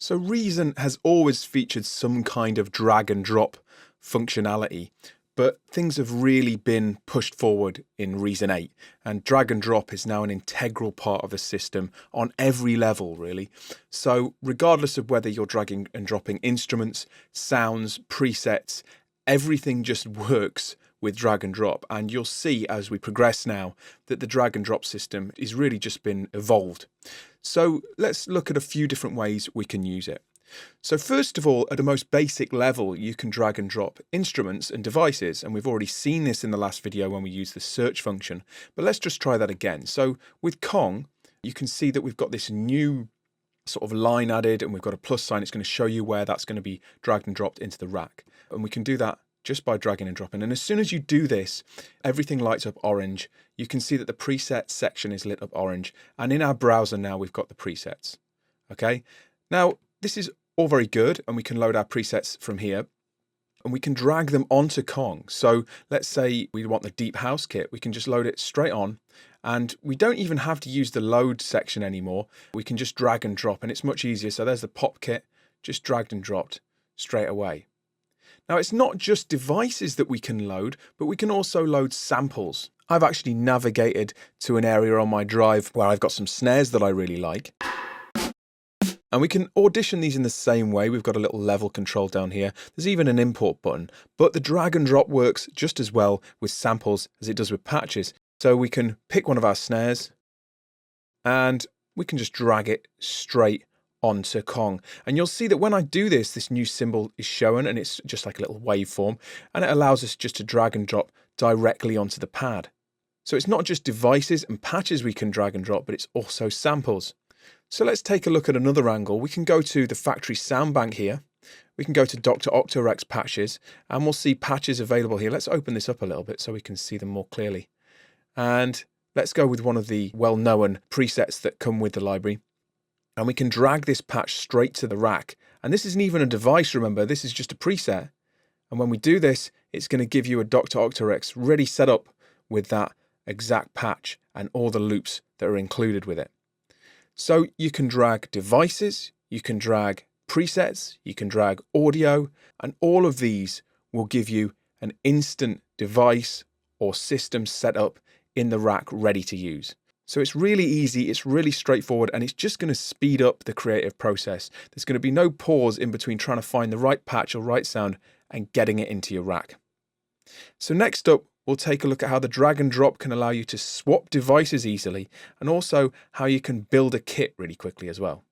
So Reason has always featured some kind of drag and drop functionality, but things have really been pushed forward in Reason 8, and drag and drop is now an integral part of a system on every level, really. So regardless of whether you're dragging and dropping instruments, sounds, presets, everything just works with drag and drop, and you'll see as we progress now that the drag and drop system is really just been evolved. So let's look at a few different ways we can use it. So first of all, at a most basic level, you can drag and drop instruments and devices, and we've already seen this in the last video when we used the search function, but let's just try that again. So with Kong, you can see that we've got this new sort of line added, and we've got a plus sign. It's going to show you where that's going to be dragged and dropped into the rack, and we can do that just by dragging and dropping. And as soon as you do this, everything lights up orange. You can see that the presets section is lit up orange, and in our browser now we've got the presets. Okay, now this is all very good, and we can load our presets from here, and we can drag them onto Kong. So let's say we want the deep house kit, we can just load it straight on, and we don't even have to use the load section anymore. We can just drag and drop, and it's much easier. So there's the pop kit, just dragged and dropped straight away. Now, it's not just devices that we can load, but we can also load samples. I've actually navigated to an area on my drive where I've got some snares that I really like. And we can audition these in the same way. We've got a little level control down here. There's even an import button, but the drag and drop works just as well with samples as it does with patches. So we can pick one of our snares and we can just drag it straight onto Kong. And you'll see that when I do this, this new symbol is shown, and it's just like a little waveform, and it allows us just to drag and drop directly onto the pad. So it's not just devices and patches we can drag and drop, but it's also samples. So let's take a look at another angle. We can go to the factory sound bank here. We can go to Dr. Octorex patches, and we'll see patches available here. Let's open this up a little bit so we can see them more clearly. And let's go with one of the well-known presets that come with the library. And we can drag this patch straight to the rack. And this isn't even a device, remember, this is just a preset. And when we do this, it's going to give you a Dr. Octorex ready set up with that exact patch and all the loops that are included with it. So you can drag devices, you can drag presets, you can drag audio, and all of these will give you an instant device or system setup in the rack ready to use. So it's really easy, it's really straightforward, and it's just going to speed up the creative process. There's going to be no pause in between trying to find the right patch or right sound and getting it into your rack. So next up, we'll take a look at how the drag and drop can allow you to swap devices easily, and also how you can build a kit really quickly as well.